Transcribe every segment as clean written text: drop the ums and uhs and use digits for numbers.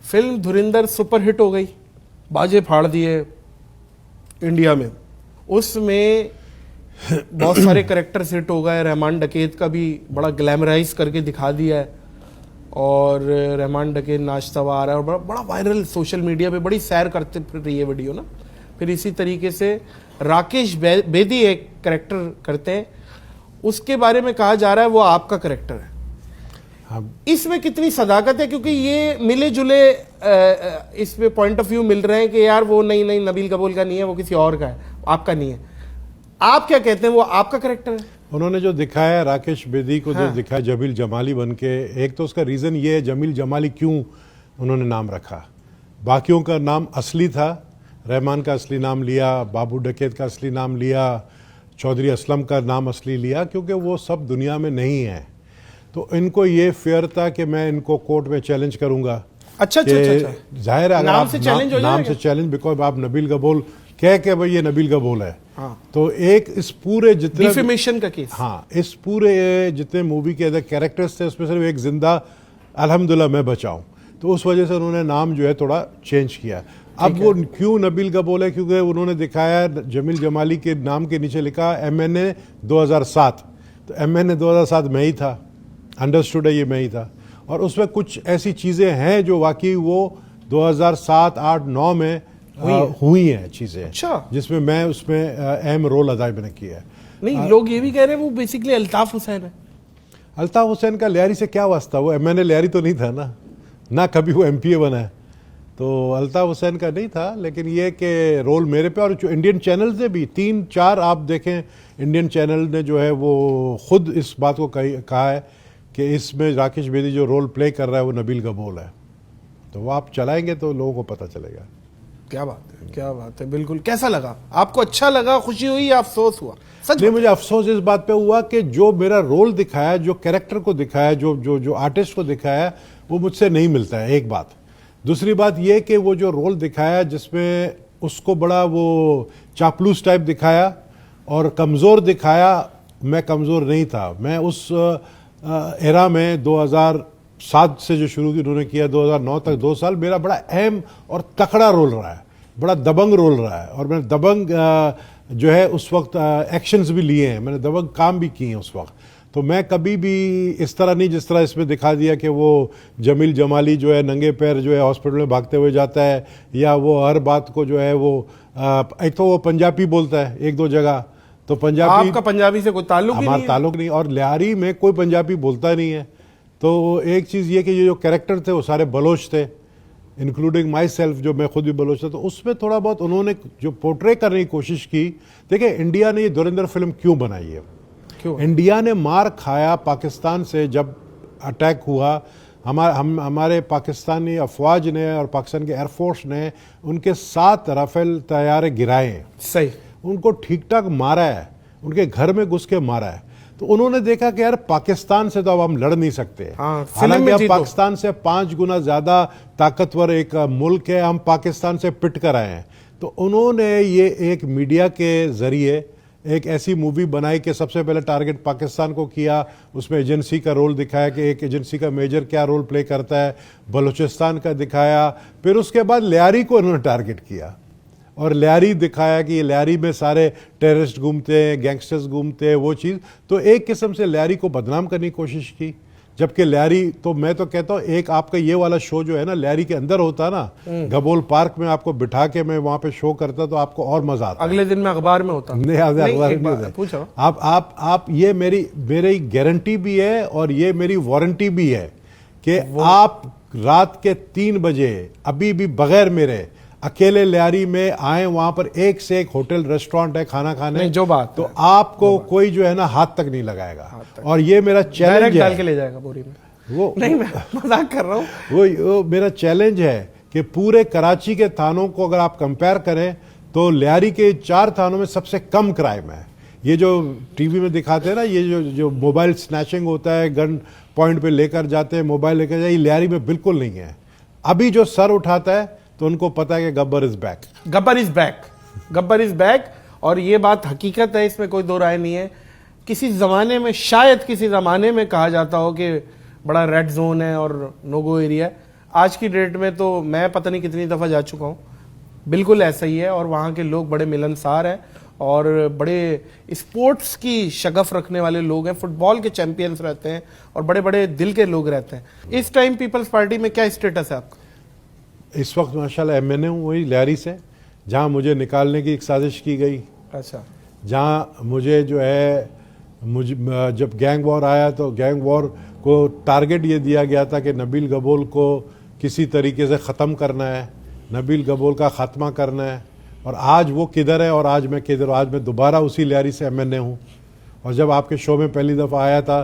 Film धुरिंदर super hit हो गई, बाजे फाड़ दिए इंडिया में। उसमें बहुत सारे कैरेक्टर्स हिट हो गए। रहमान डकैत का भी बड़ा ग्लैमराइज करके दिखा दिया है, और रहमान डकैत नाचता हुआ आ रहा है, और बड़ा बड़ा वायरल सोशल मीडिया पे बड़ी सैर करते फिर रही है वीडियो ना। फिर इसी तरीके से राकेश बेदी एक कैरेक्टर करते हैं, उसके बारे में कहा जा रहा है वो आपका कैरेक्टर है। इसमें कितनी सदाकत है, क्योंकि ये मिले जुले इसमें पॉइंट ऑफ व्यू मिल रहे हैं कि यार वो नहीं नबील कपूर का नहीं है, वो किसी और का है, आपका नहीं है। आप क्या कहते हैं, वो आपका कैरेक्टर है? उन्होंने जो दिखाया राकेश बेदी को, जो दिखाया जमील जमाली बन के, एक तो उसका रीज़न ये है जमील जमाली क्यों उन्होंने नाम रखा। बाकियों का नाम असली था, रहमान का असली नाम लिया, बाबू डकैत का असली नाम लिया, चौधरी असलम का नाम असली लिया, क्योंकि वो सब दुनिया में नहीं है। तो इनको ये फेयर था कि मैं इनको कोर्ट में चैलेंज करूंगा। अच्छा। जाहिर है अगर नाम आप से चैलेंज हो नाम से चैलेंज, बिकॉज आप नबील कपूर कह के भाई ये नबील कपूर है, तो एक इस पूरे जितने डिफेमेशन का केस, हाँ, इस पूरे जितने मूवी के अंदर कैरेक्टर्स थे उसमें सिर्फ एक जिंदा अल्हम्दुलिल्लाह मैं बचाऊं, तो उस वजह से उन्होंने नाम जो है थोड़ा चेंज किया। अब वो क्यों नबील कपूर है, क्योंकि उन्होंने दिखाया जमील जमाली के नाम के नीचे लिखा MNA 2007, तो MNA 2007 में ही था, अंडरस्टूड है ये मैं ही था। और उसमें कुछ ऐसी चीज़ें हैं जो वाकई वो 2007, 8, 9 में हुई हैं चीज़ें। अच्छा। जिसमें मैं उसमें अहम रोल अदा मैंने किया है। नहीं, लोग ये भी कह रहे हैं वो बेसिकली अल्ताफ हुसैन है। अल्ताफ हुसैन का लियारी से क्या वास्ता, वो MNA लियारी तो नहीं था ना कभी वो MPA बना है, तो अल्ताफ हुसैन का नहीं था। लेकिन ये कि रोल मेरे पे, और जो इंडियन चैनल ने भी 3-4 आप देखें, इंडियन चैनल ने जो है वो खुद इस बात को कहा है कि इसमें राकेश बेदी जो रोल प्ले कर रहा है वो नबील कपूर है। तो वो आप चलाएंगे तो लोगों को पता चलेगा। क्या बात है, क्या बात है। बिल्कुल। कैसा लगा आपको? अच्छा लगा, खुशी हुई या अफसोस हुआ? सच नहीं, मुझे अफसोस इस बात पे हुआ कि जो मेरा रोल दिखाया, जो कैरेक्टर को दिखाया, जो आर्टिस्ट को दिखाया, वो मुझसे नहीं मिलता है, एक बात। दूसरी बात ये कि वो जो रोल दिखाया जिसमें उसको बड़ा वो चापलूस टाइप दिखाया और कमज़ोर दिखाया, मैं कमज़ोर नहीं था। मैं उस एरा में 2007 से जो शुरू उन्होंने किया 2009 तक 2 साल मेरा बड़ा अहम और तकड़ा रोल रहा है, बड़ा दबंग रोल रहा है। और मैंने दबंग जो है उस वक्त एक्शंस भी लिए हैं, मैंने दबंग काम भी किए हैं उस वक्त। तो मैं कभी भी इस तरह नहीं जिस तरह इसमें दिखा दिया कि वो जमील जमाली जो है नंगे पैर जो है हॉस्पिटल में भागते हुए जाता है, या वो हर बात को जो है वो एक तो वो पंजाबी बोलता है 1-2 जगह, तो पंजाबी, आपका पंजाबी से कोई ताल्लुक ही नहीं है? हमारा ताल्लुक नहीं, और लियारी में कोई पंजाबी बोलता नहीं है। तो एक चीज़ ये कि ये जो कैरेक्टर थे वो सारे बलोच थे, इंक्लूडिंग माई सेल्फ, जो मैं खुद भी बलोच था। तो उसमें थोड़ा बहुत उन्होंने जो पोर्ट्रे करने की कोशिश की। देखिए, इंडिया ने ये धुरंधर फिल्म क्यों बनाई है? क्यों? इंडिया ने मार खाया पाकिस्तान से जब अटैक हुआ। हमारे पाकिस्तानी अफवाज ने और पाकिस्तान के एयरफोर्स ने उनके 7 राफेल तैयारे गिराए। सही। उनको ठीक ठाक मारा है, उनके घर में घुस के मारा है। तो उन्होंने देखा कि यार पाकिस्तान से तो अब हम लड़ नहीं सकते। हालांकि अब पाकिस्तान से 5 गुना ज्यादा ताकतवर एक मुल्क है, हम पाकिस्तान से पिट कर आए हैं। तो उन्होंने ये एक मीडिया के जरिए एक ऐसी मूवी बनाई कि सबसे पहले टारगेट पाकिस्तान को किया, उसमें एजेंसी का रोल दिखाया कि एक एजेंसी का मेजर क्या रोल प्ले करता है, बलूचिस्तान का दिखाया। फिर उसके बाद लियारी को उन्होंने टारगेट किया और लियारी दिखाया कि लियारी में सारे टेररिस्ट घूमते हैं, गैंगस्टर्स घूमते हैं, वो चीज़। तो एक किस्म से लियारी को बदनाम करने की कोशिश की, जबकि लियारी तो मैं तो कहता हूँ एक आपका ये वाला शो जो है ना लियारी के अंदर होता ना, गबोल पार्क में आपको बिठा के मैं वहाँ पे शो करता तो आपको और मजा आता। अगले दिन में अखबार में होता। नहीं, अखबार में नहीं पूछो आप ये मेरी गारंटी भी है और ये मेरी वारंटी भी है कि आप रात के 3 बजे अभी भी बगैर मेरे अकेले लियारी में आए, वहां पर एक से एक होटल रेस्टोरेंट है खाना खाने, जो बात तो आपको कोई जो है ना हाथ तक नहीं लगाएगा। और ये मेरा चैलेंज है, डाल के ले जाएगा बोरी में। वो नहीं, मैं मजाक कर रहा हूँ। वो मेरा चैलेंज है कि पूरे कराची के थानों को अगर आप कंपेयर करें तो लियारी के 4 थानों में सबसे कम क्राइम है। ये जो टीवी में दिखाते हैं ना, ये जो मोबाइल स्नैचिंग होता है, गन पॉइंट पे लेकर जाते हैं, मोबाइल लेकर जाए, ये लियारी में बिल्कुल नहीं है। अभी जो सर उठाता है तो उनको पता है कि Gabbar is back, Gabbar is back, Gabbar is back. और ये बात हकीकत है, इसमें कोई दो राय नहीं है। किसी जमाने में, शायद किसी जमाने में कहा जाता हो कि बड़ा रेड जोन है और नो गो एरिया है, आज की डेट में तो मैं पता नहीं कितनी दफ़ा जा चुका हूँ, बिल्कुल ऐसा ही है। और वहाँ के लोग बड़े मिलनसार हैं और बड़े स्पोर्ट्स की शगफ रखने वाले लोग हैं, फुटबॉल के चैंपियंस रहते हैं और बड़े बड़े दिल के लोग रहते हैं। इस टाइम पीपल्स पार्टी में क्या स्टेटस है आपका? इस वक्त माशाल्लाह एमएनए हूँ वही लियारी से, जहाँ मुझे निकालने की एक साजिश की गई, अच्छा, जहाँ मुझे जो है मुझे जब गैंग वॉर आया तो गैंग वॉर को टारगेट ये दिया गया था कि नबील गबोल को किसी तरीके से ख़त्म करना है, नबील गबोल का ख़ात्मा करना है। और आज वो किधर है और आज मैं किधर हूँ? आज मैं दोबारा उसी लियारी से एमएनए हूँ। और जब आपके शो में पहली दफ़ा आया था,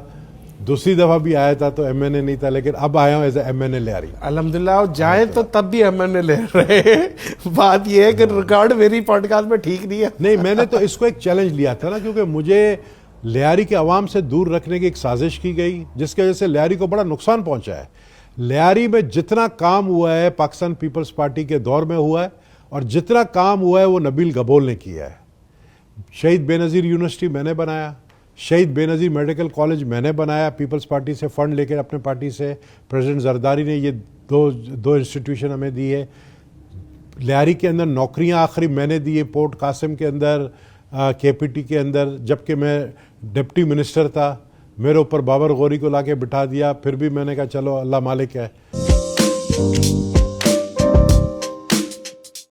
दूसरी दफ़ा भी आया था तो एमएनए नहीं था, लेकिन अब आया हूँ एज एमएनए लियारी। अल्हम्दुलिल्लाह। और जाए तो तब भी एमएनए ले रहे हैं। बात यह है कि रिकॉर्ड मेरी पॉडकास्ट में ठीक नहीं है। नहीं, मैंने तो इसको एक चैलेंज लिया था ना, क्योंकि मुझे लियारी के अवाम से दूर रखने की एक साजिश की गई, जिसकी वजह से लियारी को बड़ा नुकसान पहुंचा है। लियारी में जितना काम हुआ है पाकिस्तान पीपल्स पार्टी के दौर में हुआ है, और जितना काम हुआ है वो नबील गबोल ने किया है। शहीद बेनज़ीर यूनिवर्सिटी मैंने बनाया, शहीद बेनज़ीर मेडिकल कॉलेज मैंने बनाया, पीपल्स पार्टी से फंड लेकर अपने पार्टी से। प्रेसिडेंट जरदारी ने ये दो इंस्टीट्यूशन हमें दी है। लियारी के अंदर नौकरियां आखिरी मैंने दी है, पोर्ट कासिम के अंदर, केपीटी के अंदर, जबकि मैं डिप्टी मिनिस्टर था। मेरे ऊपर बाबर गौरी को लाके बिठा दिया, फिर भी मैंने कहा चलो अल्लाह मालिक है।